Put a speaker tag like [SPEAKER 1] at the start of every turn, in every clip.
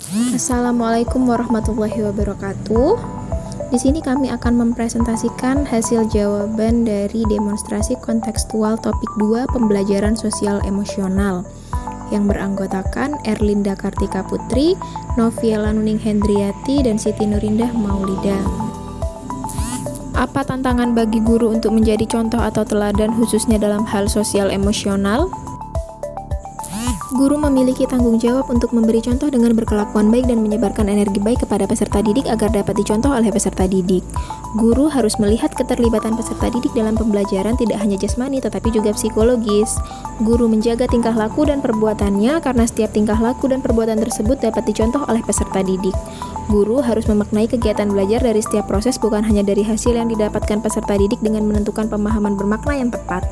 [SPEAKER 1] Assalamualaikum warahmatullahi wabarakatuh. Di sini kami akan mempresentasikan hasil jawaban dari demonstrasi kontekstual topik 2 pembelajaran sosial emosional yang beranggotakan Erlinda Kartika Putri, Noviela Nuning Hendriati, dan Siti Nurindah Maulida. Apa tantangan bagi guru untuk menjadi contoh atau teladan khususnya dalam hal sosial emosional? Guru memiliki tanggung jawab untuk memberi contoh dengan berkelakuan baik dan menyebarkan energi baik kepada peserta didik agar dapat dicontoh oleh peserta didik. Guru harus melihat keterlibatan peserta didik dalam pembelajaran tidak hanya jasmani tetapi juga psikologis. Guru menjaga tingkah laku dan perbuatannya karena setiap tingkah laku dan perbuatan tersebut dapat dicontoh oleh peserta didik. Guru harus memaknai kegiatan belajar dari setiap proses bukan hanya dari hasil yang didapatkan peserta didik dengan menentukan pemahaman bermakna yang tepat.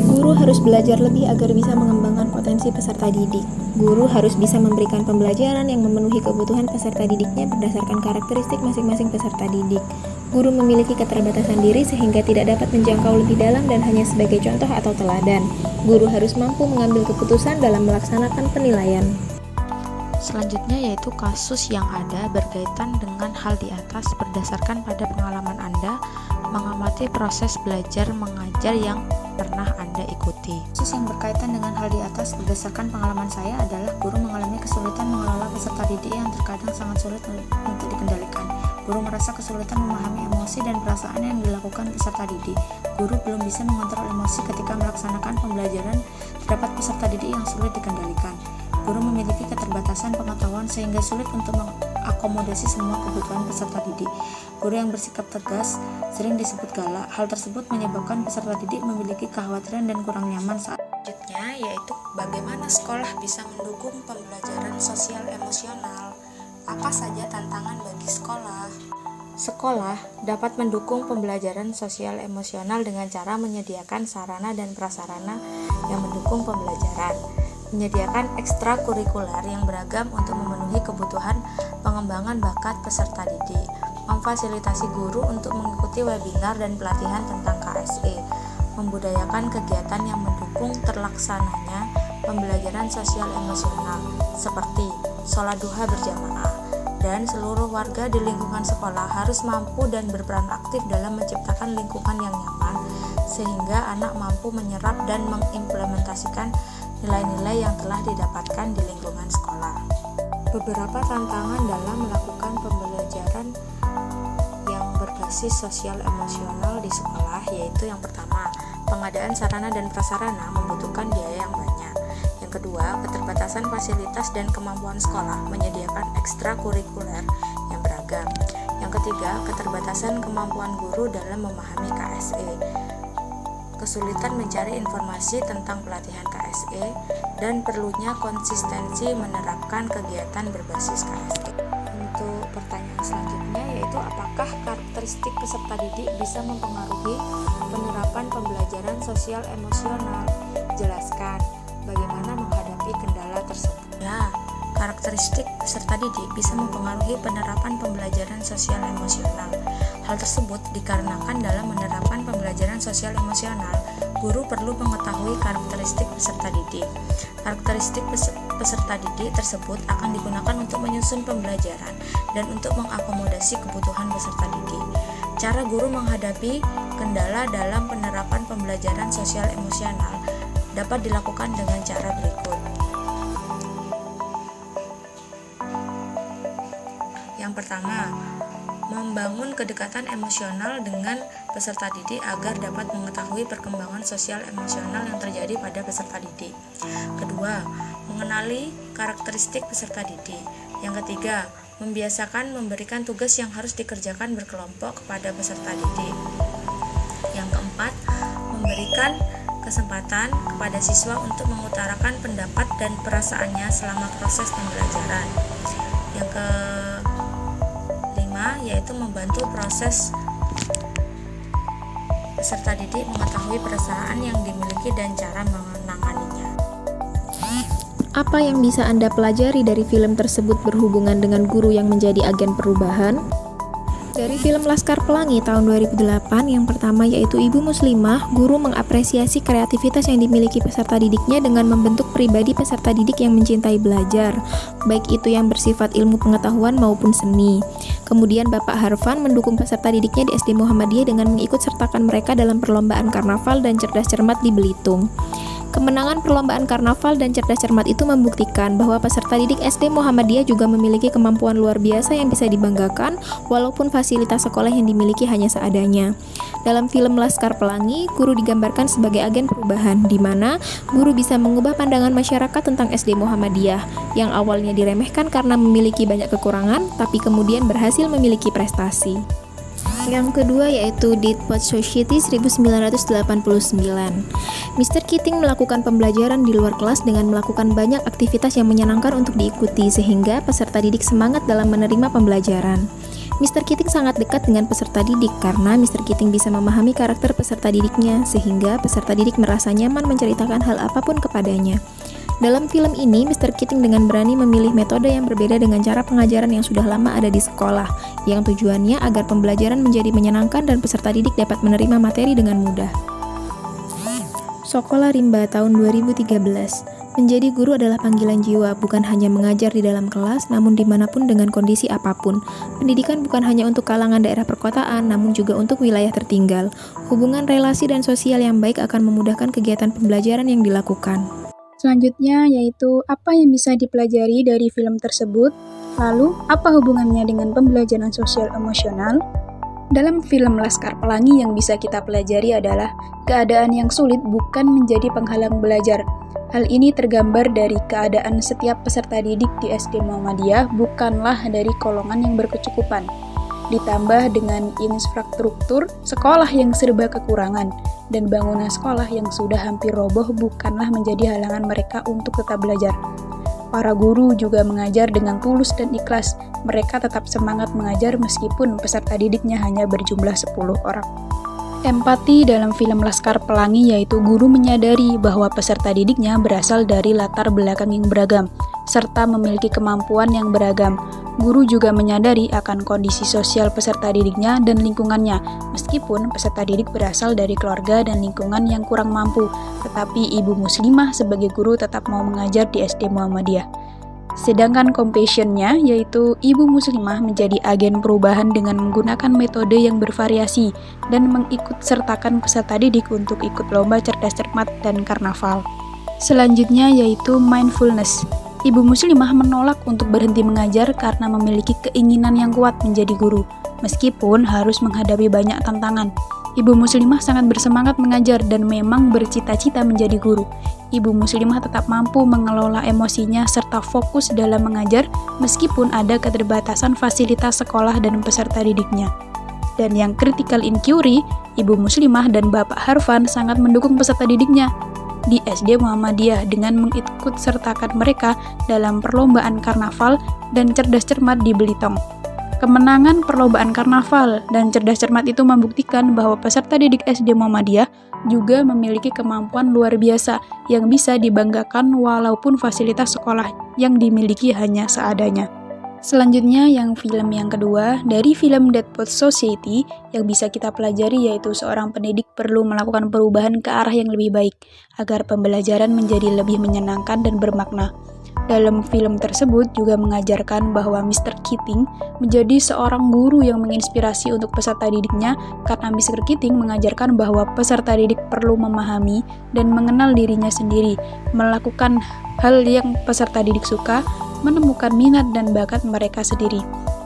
[SPEAKER 1] Guru harus belajar lebih agar bisa mengembangkan potensi peserta didik. Guru harus bisa memberikan pembelajaran yang memenuhi kebutuhan peserta didiknya berdasarkan karakteristik masing-masing peserta didik. Guru memiliki keterbatasan diri sehingga tidak dapat menjangkau lebih dalam dan hanya sebagai contoh atau teladan. Guru harus mampu mengambil keputusan dalam melaksanakan penilaian.
[SPEAKER 2] Selanjutnya yaitu kasus yang ada berkaitan dengan hal di atas berdasarkan pada pengalaman Anda mengamati proses belajar mengajar yang pernah Anda ikuti.
[SPEAKER 3] Kasus yang berkaitan dengan hal di atas berdasarkan pengalaman saya adalah guru mengalami kesulitan mengelola peserta didik yang terkadang sangat sulit untuk dikendalikan. Guru merasa kesulitan memahami emosi dan perasaan yang dilakukan peserta didik. Guru belum bisa mengontrol emosi ketika melaksanakan pembelajaran terdapat peserta didik yang sulit dikendalikan. Guru memiliki keterbatasan pengetahuan sehingga sulit untuk mengakomodasi semua kebutuhan peserta didik. Guru yang bersikap tegas sering disebut galak. Hal tersebut menyebabkan peserta didik memiliki kekhawatiran dan kurang nyaman saat.
[SPEAKER 2] Selanjutnya yaitu bagaimana sekolah bisa mendukung pembelajaran sosial emosional. Apa saja tantangan bagi sekolah? Sekolah dapat mendukung pembelajaran sosial emosional dengan cara menyediakan sarana dan prasarana yang mendukung pembelajaran. Menyediakan ekstrakurikuler yang beragam untuk memenuhi kebutuhan pengembangan bakat peserta didik, memfasilitasi guru untuk mengikuti webinar dan pelatihan tentang KSE, membudayakan kegiatan yang mendukung terlaksananya pembelajaran sosial emosional, seperti sholat duha berjamaah, dan seluruh warga di lingkungan sekolah harus mampu dan berperan aktif dalam menciptakan lingkungan yang nyaman, sehingga anak mampu menyerap dan mengimplementasikan nilai-nilai yang telah didapatkan di lingkungan sekolah. Beberapa tantangan dalam melakukan pembelajaran yang berbasis sosial emosional di sekolah yaitu yang pertama, pengadaan sarana dan prasarana membutuhkan biaya yang banyak. Yang kedua, keterbatasan fasilitas dan kemampuan sekolah menyediakan ekstrakurikuler yang beragam. Yang ketiga, keterbatasan kemampuan guru dalam memahami KSE. Kesulitan mencari informasi tentang pelatihan KSE dan perlunya konsistensi menerapkan kegiatan berbasis KSE. Untuk pertanyaan selanjutnya yaitu apakah karakteristik peserta didik bisa mempengaruhi penerapan pembelajaran sosial emosional? Jelaskan bagaimana menghadapi kendala tersebut. Ya, karakteristik peserta didik bisa mempengaruhi penerapan pembelajaran sosial emosional. Hal tersebut dikarenakan dalam menerapkan pembelajaran sosial emosional, guru perlu mengetahui karakteristik peserta didik. Karakteristik peserta didik tersebut akan digunakan untuk menyusun pembelajaran dan untuk mengakomodasi kebutuhan peserta didik. Cara guru menghadapi kendala dalam penerapan pembelajaran sosial emosional dapat dilakukan dengan cara berikut. Yang pertama, membangun kedekatan emosional dengan peserta didik agar dapat mengetahui perkembangan sosial emosional yang terjadi pada peserta didik. Kedua, mengenali karakteristik peserta didik. Yang ketiga, membiasakan memberikan tugas yang harus dikerjakan berkelompok kepada peserta didik. Yang keempat, memberikan kesempatan kepada siswa untuk mengutarakan pendapat dan perasaannya selama proses pembelajaran. Yang yaitu membantu proses peserta didik mengetahui perasaan yang dimiliki dan cara menanganinya.
[SPEAKER 1] Apa yang bisa Anda pelajari dari film tersebut berhubungan dengan guru yang menjadi agen perubahan? Dari film Laskar Pelangi tahun 2008, yang pertama yaitu Ibu Muslimah, guru mengapresiasi kreativitas yang dimiliki peserta didiknya dengan membentuk pribadi peserta didik yang mencintai belajar, baik itu yang bersifat ilmu pengetahuan maupun seni. Kemudian Bapak Harfan mendukung peserta didiknya di SD Muhammadiyah dengan mengikut sertakan mereka dalam perlombaan karnaval dan cerdas cermat di Belitung. Kemenangan perlombaan karnaval dan cerdas cermat itu membuktikan bahwa peserta didik SD Muhammadiyah juga memiliki kemampuan luar biasa yang bisa dibanggakan walaupun fasilitas sekolah yang dimiliki hanya seadanya. Dalam film Laskar Pelangi, guru digambarkan sebagai agen perubahan, di mana guru bisa mengubah pandangan masyarakat tentang SD Muhammadiyah yang awalnya diremehkan karena memiliki banyak kekurangan, tapi kemudian berhasil memiliki prestasi. Yang kedua yaitu Deadpot Society 1989. Mr. Keating melakukan pembelajaran di luar kelas dengan melakukan banyak aktivitas yang menyenangkan untuk diikuti sehingga peserta didik semangat dalam menerima pembelajaran. Mr. Keating sangat dekat dengan peserta didik karena Mr. Keating bisa memahami karakter peserta didiknya sehingga peserta didik merasa nyaman menceritakan hal apapun kepadanya. Dalam film ini, Mr. Keating dengan berani memilih metode yang berbeda dengan cara pengajaran yang sudah lama ada di sekolah, yang tujuannya agar pembelajaran menjadi menyenangkan dan peserta didik dapat menerima materi dengan mudah. Sekolah Rimba tahun 2013. Menjadi guru adalah panggilan jiwa, bukan hanya mengajar di dalam kelas, namun dimanapun dengan kondisi apapun. Pendidikan bukan hanya untuk kalangan daerah perkotaan, namun juga untuk wilayah tertinggal. Hubungan relasi dan sosial yang baik akan memudahkan kegiatan pembelajaran yang dilakukan.
[SPEAKER 4] Selanjutnya yaitu apa yang bisa dipelajari dari film tersebut, lalu apa hubungannya dengan pembelajaran sosial emosional. Dalam film Laskar Pelangi yang bisa kita pelajari adalah keadaan yang sulit bukan menjadi penghalang belajar. Hal ini tergambar dari keadaan setiap peserta didik di SD Muhammadiyah bukanlah dari golongan yang berkecukupan. Ditambah dengan infrastruktur sekolah yang serba kekurangan dan bangunan sekolah yang sudah hampir roboh bukanlah menjadi halangan mereka untuk tetap belajar. Para guru juga mengajar dengan tulus dan ikhlas. Mereka tetap semangat mengajar meskipun peserta didiknya hanya berjumlah 10 orang. Empati dalam film Laskar Pelangi yaitu guru menyadari bahwa peserta didiknya berasal dari latar belakang yang beragam, serta memiliki kemampuan yang beragam. Guru juga menyadari akan kondisi sosial peserta didiknya dan lingkungannya, meskipun peserta didik berasal dari keluarga dan lingkungan yang kurang mampu, tetapi Ibu Muslimah sebagai guru tetap mau mengajar di SD Muhammadiyah. Sedangkan compassion-nya yaitu Ibu Muslimah menjadi agen perubahan dengan menggunakan metode yang bervariasi dan mengikut sertakan peserta didik untuk ikut lomba cerdas cermat dan karnaval. Selanjutnya yaitu mindfulness. Ibu Muslimah menolak untuk berhenti mengajar karena memiliki keinginan yang kuat menjadi guru, meskipun harus menghadapi banyak tantangan. Ibu Muslimah sangat bersemangat mengajar dan memang bercita-cita menjadi guru. Ibu Muslimah tetap mampu mengelola emosinya serta fokus dalam mengajar meskipun ada keterbatasan fasilitas sekolah dan peserta didiknya. Dan yang critical inquiry, Ibu Muslimah dan Bapak Harfan sangat mendukung peserta didiknya di SD Muhammadiyah dengan mengikut sertakan mereka dalam perlombaan karnaval dan cerdas cermat di Belitung. Kemenangan perlombaan karnaval dan cerdas cermat itu membuktikan bahwa peserta didik SD Muhammadiyah juga memiliki kemampuan luar biasa yang bisa dibanggakan walaupun fasilitas sekolah yang dimiliki hanya seadanya. Selanjutnya film yang kedua, dari film Deadpot Society yang bisa kita pelajari yaitu seorang pendidik perlu melakukan perubahan ke arah yang lebih baik agar pembelajaran menjadi lebih menyenangkan dan bermakna. Dalam film tersebut juga mengajarkan bahwa Mr. Keating menjadi seorang guru yang menginspirasi untuk peserta didiknya karena Mr. Keating mengajarkan bahwa peserta didik perlu memahami dan mengenal dirinya sendiri, melakukan hal yang peserta didik suka, menemukan minat dan bakat mereka sendiri.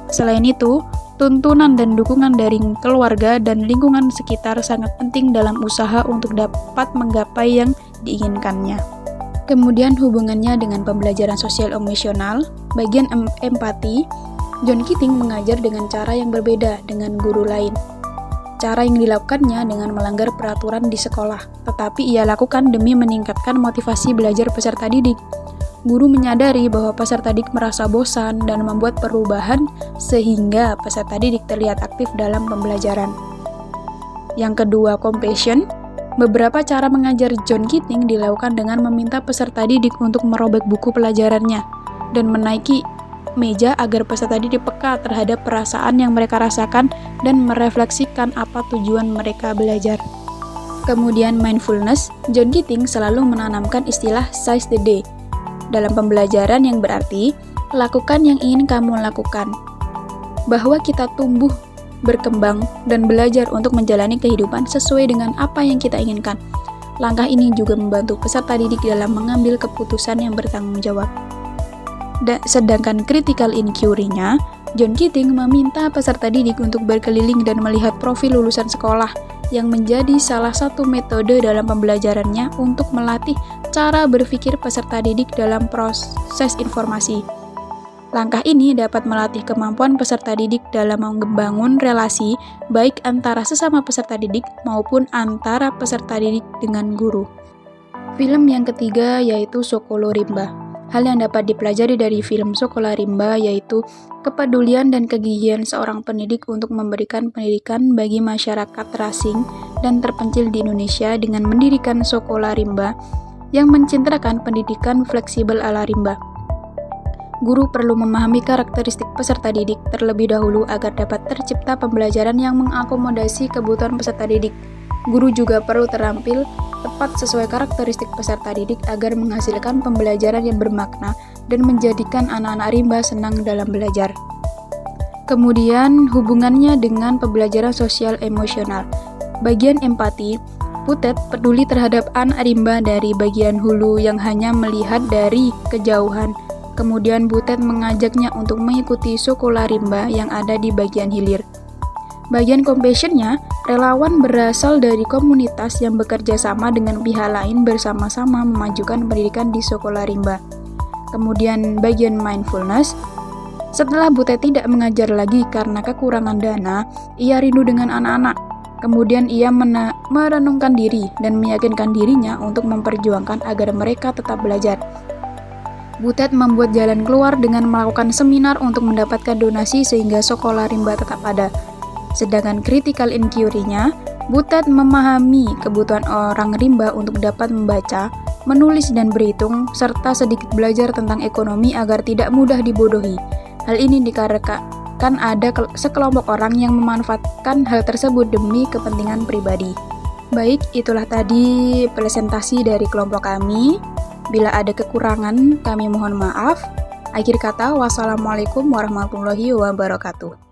[SPEAKER 4] Selain itu, tuntunan dan dukungan dari keluarga dan lingkungan sekitar sangat penting dalam usaha untuk dapat menggapai yang diinginkannya. Kemudian hubungannya dengan pembelajaran sosial emosional, bagian empati, John Keating mengajar dengan cara yang berbeda dengan guru lain. Cara yang dilakukannya dengan melanggar peraturan di sekolah, tetapi ia lakukan demi meningkatkan motivasi belajar peserta didik. Guru menyadari bahwa peserta didik merasa bosan dan membuat perubahan sehingga peserta didik terlihat aktif dalam pembelajaran. Yang kedua, compassion. Beberapa cara mengajar John Keating dilakukan dengan meminta peserta didik untuk merobek buku pelajarannya dan menaiki meja agar peserta didik peka terhadap perasaan yang mereka rasakan dan merefleksikan apa tujuan mereka belajar. Kemudian mindfulness, John Keating selalu menanamkan istilah seize the day dalam pembelajaran, yang berarti lakukan yang ingin kamu lakukan. Bahwa kita tumbuh, berkembang, dan belajar untuk menjalani kehidupan sesuai dengan apa yang kita inginkan. Langkah ini juga membantu peserta didik dalam mengambil keputusan yang bertanggung jawab. Sedangkan critical inquiry-nya, John Keating meminta peserta didik untuk berkeliling dan melihat profil lulusan sekolah, yang menjadi salah satu metode dalam pembelajarannya untuk melatih cara berpikir peserta didik dalam proses informasi. Langkah ini dapat melatih kemampuan peserta didik dalam membangun relasi baik antara sesama peserta didik maupun antara peserta didik dengan guru. Film yang ketiga yaitu Sokolo Rimba. Hal yang dapat dipelajari dari film Sokolo Rimba yaitu kepedulian dan kegigihan seorang pendidik untuk memberikan pendidikan bagi masyarakat terasing dan terpencil di Indonesia dengan mendirikan Sekolah Rimba yang mencintrakan pendidikan fleksibel ala Rimba. Guru perlu memahami karakteristik peserta didik terlebih dahulu agar dapat tercipta pembelajaran yang mengakomodasi kebutuhan peserta didik. Guru juga perlu terampil tepat sesuai karakteristik peserta didik agar menghasilkan pembelajaran yang bermakna dan menjadikan anak-anak rimba senang dalam belajar. Kemudian, hubungannya dengan pembelajaran sosial emosional. Bagian empati, Butet peduli terhadap anak rimba dari bagian hulu yang hanya melihat dari kejauhan. Kemudian Butet mengajaknya untuk mengikuti sekolah rimba yang ada di bagian hilir. Bagian compassion-nya, relawan berasal dari komunitas yang bekerja sama dengan pihak lain bersama-sama memajukan pendidikan di sekolah rimba. Kemudian bagian mindfulness, setelah Butet tidak mengajar lagi karena kekurangan dana, ia rindu dengan anak-anak. Kemudian ia merenungkan diri dan meyakinkan dirinya untuk memperjuangkan agar mereka tetap belajar. Butet membuat jalan keluar dengan melakukan seminar untuk mendapatkan donasi sehingga sekolah rimba tetap ada. Sedangkan critical inquiry-nya, Butet memahami kebutuhan orang rimba untuk dapat membaca, menulis dan berhitung, serta sedikit belajar tentang ekonomi agar tidak mudah dibodohi. Hal ini dikarenakan ada sekelompok orang yang memanfaatkan hal tersebut demi kepentingan pribadi. Baik, itulah tadi presentasi dari kelompok kami. Bila ada kekurangan, kami mohon maaf. Akhir kata, wassalamualaikum warahmatullahi wabarakatuh.